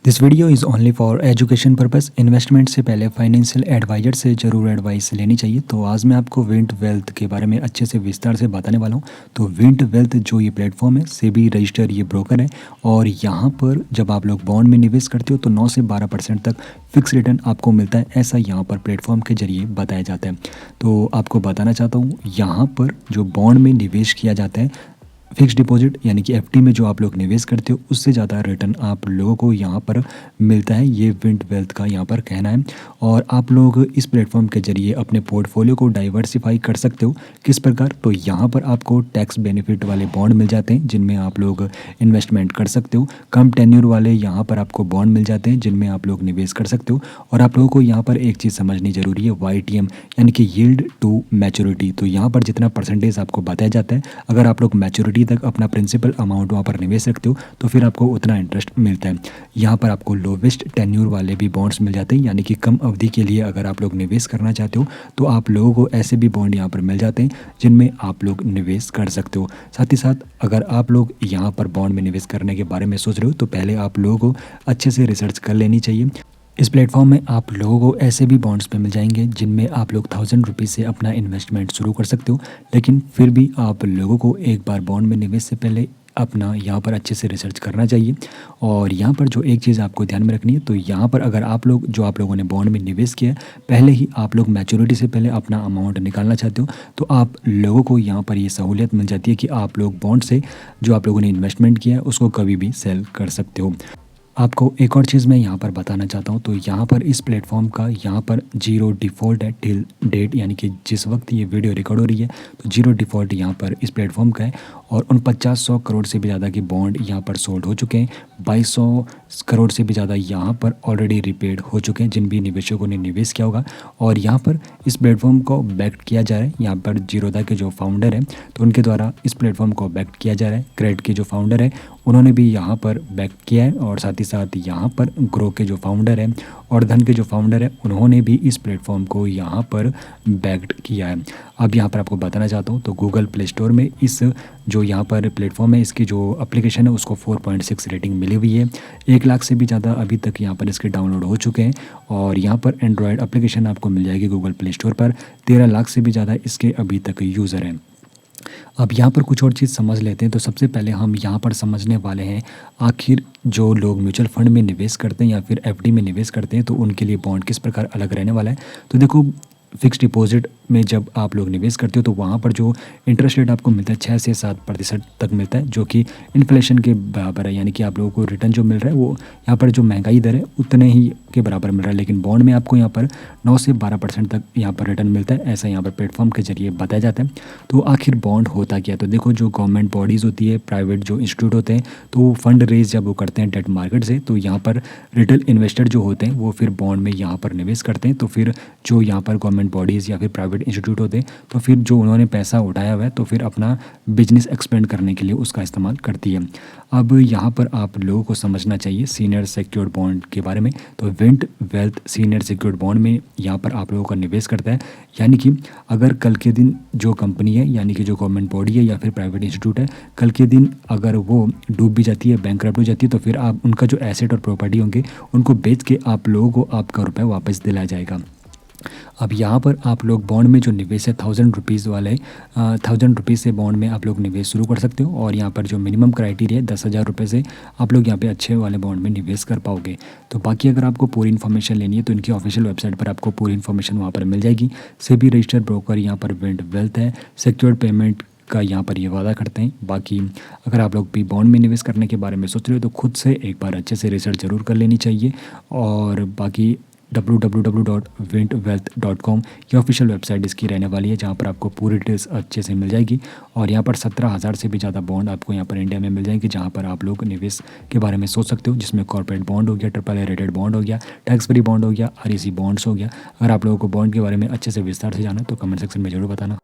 This video is only for education purpose. Investment से पहले financial adviser से ज़रूर एडवाइस लेनी चाहिए। तो आज मैं आपको विंट वेल्थ के बारे में अच्छे से विस्तार से बताने वाला हूँ। तो विंट वेल्थ जो ये प्लेटफॉर्म है, सेबी रजिस्टर ये ब्रोकर है और यहाँ पर जब आप लोग बॉन्ड में निवेश करते हो तो 9 से 12% तक फिक्स रिटर्न आपको मिलता है, ऐसा यहाँ पर प्लेटफॉर्म के जरिए बताया जाता है। तो आपको बताना चाहता हूँ, यहाँ पर जो बॉन्ड में निवेश किया जाता है, फिक्स डिपॉजिट यानी कि एफडी में जो आप लोग निवेश करते हो, उससे ज़्यादा रिटर्न आप लोगों को यहाँ पर मिलता है, ये विंट वेल्थ का यहाँ पर कहना है। और आप लोग इस प्लेटफॉर्म के जरिए अपने पोर्टफोलियो को डाइवर्सिफाई कर सकते हो। किस प्रकार? तो यहाँ पर आपको टैक्स बेनिफिट वाले बॉन्ड मिल जाते हैं जिनमें आप लोग इन्वेस्टमेंट कर सकते हो। कम टेन्योर वाले यहाँ पर आपको बॉन्ड मिल जाते हैं जिनमें आप लोग निवेश कर सकते हो। और आप लोगों को यहाँ पर एक चीज़ समझनी ज़रूरी है, YTM यानी कि यील्ड टू मैच्योरिटी। तो यहाँ पर जितना परसेंटेज आपको बताया जाता है, अगर आप लोग मैच्योरिटी तक अपना प्रिंसिपल अमाउंट वहाँ पर निवेश रखते हो तो फिर आपको उतना इंटरेस्ट मिलता है। यहाँ पर आपको लोवेस्ट टेन्योर वाले भी बॉन्ड्स मिल जाते हैं, यानी कि कम अवधि के लिए अगर आप लोग निवेश करना चाहते हो तो आप लोगों को ऐसे भी बॉन्ड यहाँ पर मिल जाते हैं जिनमें आप लोग निवेश कर सकते हो। साथ ही साथ अगर आप लोग यहाँ पर बॉन्ड में निवेश करने के बारे में सोच रहे हो तो पहले आप लोगों को अच्छे से रिसर्च कर लेनी चाहिए। इस प्लेटफॉर्म में आप लोगों को ऐसे भी बॉन्ड्स पे मिल जाएंगे जिनमें आप लोग 1000 रुपीज़ से अपना इन्वेस्टमेंट शुरू कर सकते हो। लेकिन फिर भी आप लोगों को एक बार बॉन्ड में निवेश से पहले अपना यहाँ पर अच्छे से रिसर्च करना चाहिए। और यहाँ पर जो एक चीज़ आपको ध्यान में रखनी है, तो यहाँ पर अगर आप लोगों ने बॉन्ड में निवेश किया है, पहले ही आप लोग मैच्योरिटी से पहले अपना अमाउंट निकालना चाहते हो, तो आप लोगों को यहाँ पर ये सहूलियत मिल जाती है कि आप लोग बॉन्ड से जो आप लोगों ने इन्वेस्टमेंट किया है उसको कभी भी सेल कर सकते हो। आपको एक और चीज़ मैं यहाँ पर बताना चाहता हूँ, तो यहाँ पर इस प्लेटफॉर्म का यहाँ पर जीरो डिफ़ॉल्ट है टिल डेट, यानी कि जिस वक्त ये वीडियो रिकॉर्ड हो रही है तो जीरो डिफ़ॉल्ट यहाँ पर इस प्लेटफॉर्म का है। और उन 50-100 करोड़ से भी ज़्यादा के बॉन्ड यहाँ पर सोल्ड हो चुके हैं। 2200 करोड़ से भी ज़्यादा यहाँ पर ऑलरेडी रिपेड हो चुके हैं जिन भी निवेशकों ने निवेश किया होगा। और यहाँ पर इस प्लेटफॉर्म को बैक किया जा रहा है। यहाँ पर जीरोधा के जो फाउंडर हैं तो उनके द्वारा इस प्लेटफॉर्म को बैक किया जा रहा है। क्रेड के जो फाउंडर है उन्होंने भी यहाँ पर बैक किया है। और साथ ही साथ यहाँ पर ग्रो के जो फाउंडर हैं और धन के जो फाउंडर हैं उन्होंने भी इस प्लेटफॉर्म को यहाँ पर बैक्ड किया है। अब यहाँ पर आपको बताना चाहता हूँ, तो गूगल प्ले स्टोर में इस जो यहाँ पर प्लेटफॉर्म है, इसकी जो एप्लीकेशन है उसको 4.6 रेटिंग मिली हुई है। 1 लाख से भी ज़्यादा अभी तक यहाँ पर इसके डाउनलोड हो चुके हैं। और यहाँ पर एंड्रॉयड एप्लीकेशन आपको मिल जाएगी गूगल प्ले स्टोर पर। 13 लाख से भी ज़्यादा इसके अभी तक यूज़र हैं। अब यहाँ पर कुछ और चीज़ समझ लेते हैं। तो सबसे पहले हम यहाँ पर समझने वाले हैं, आखिर जो लोग म्यूचुअल फंड में निवेश करते हैं या फिर एफडी में निवेश करते हैं तो उनके लिए बॉन्ड किस प्रकार अलग रहने वाला है। तो देखो, फिक्स डिपॉजिट में जब आप लोग निवेश करते हो तो वहाँ पर जो इंटरेस्ट रेट आपको मिलता है 6 से 7% तक मिलता है, जो कि इन्फ्लेशन के बराबर है। यानी कि आप लोगों को रिटर्न जो मिल रहा है वो यहाँ पर जो महंगाई दर है उतने ही के बराबर मिल रहा है। लेकिन बॉन्ड में आपको यहाँ पर 9 से 12% तक यहाँ पर रिटर्न मिलता है, ऐसा यहाँ पर प्लेटफॉर्म के जरिए बताया जाता है। तो आखिर बॉन्ड होता क्या? तो देखो, जो गवर्नमेंट बॉडीज़ होती है, प्राइवेट जो इंस्टीट्यूट होते हैं, तो फंड रेज जब वो करते हैं डेट मार्केट से, तो यहाँ पर रिटेल इन्वेस्टर जो होते हैं वो फिर बॉन्ड में यहाँ पर निवेश करते हैं। तो फिर जो यहाँ पर गवर्नमेंट बॉडीज़ या फिर प्राइवेट इंस्टीट्यूट होते हैं, तो फिर जो उन्होंने पैसा उठाया हुआ है तो फिर अपना बिजनेस एक्सपेंड करने के लिए उसका इस्तेमाल करती है। अब यहाँ पर आप लोगों को समझना चाहिए सीनियर सिक्योर्ड बॉन्ड के बारे में। तो विंट वेल्थ सीनियर सिक्योर्ड बॉन्ड में यहाँ पर आप लोगों का निवेश करता है। यानी कि अगर कल के दिन जो कंपनी है, यानी कि जो गवर्नमेंट बॉडी है या फिर प्राइवेट इंस्टीट्यूट है, कल के दिन अगर वो डूब भी जाती है, बैंकरप्ट हो जाती है, तो फिर आप उनका जो एसेट और प्रॉपर्टी होंगे उनको बेच के आप लोगों को आपका रुपये वापस दिलाया जाएगा। अब यहाँ पर आप लोग बॉन्ड में जो निवेश है 1000 रुपीज़ वाले 1000 रुपीज़ से बॉन्ड में आप लोग निवेश शुरू कर सकते हो। और यहाँ पर जो मिनिमम क्राइटेरिया है 10,000 रुपये से आप लोग यहाँ पे अच्छे वाले बॉन्ड में निवेश कर पाओगे। तो बाकी अगर आपको पूरी इन्फॉर्मेशन लेनी है तो इनकी ऑफिशियल वेबसाइट पर आपको पूरी इन्फॉर्मेशन वहाँ पर मिल जाएगी। सेबी रजिस्टर्ड ब्रोकर यहाँ पर विंट वेल्थ है, सिक्योर्ड पेमेंट का यहाँ पर ये वादा करते हैं। बाकी अगर आप लोग भी बॉन्ड में निवेश करने के बारे में सोच रहे हो तो खुद से एक बार अच्छे से रिसर्च ज़रूर कर लेनी चाहिए। और बाकी www.wintwealth.com ये ऑफिशियल वेबसाइट इसकी रहने वाली है, जहाँ पर आपको पूरी डिटेल्स अच्छे से मिल जाएगी। और यहाँ पर 17,000 से भी ज़्यादा बॉन्ड आपको यहाँ पर इंडिया में मिल जाएंगे, जहाँ पर आप लोग निवेश के बारे में सोच सकते हो, जिसमें कॉर्पोरेट बॉन्ड हो गया, AAA रेटेड बॉन्ड हो गया, टैक्स फ्री बॉन्ड हो गया, REC बॉन्ड्स हो गया। अगर आप लोगों को बॉन्ड के बारे में अच्छे से विस्तार से जाना है तो कमेंट सेक्शन में जरूर बताना।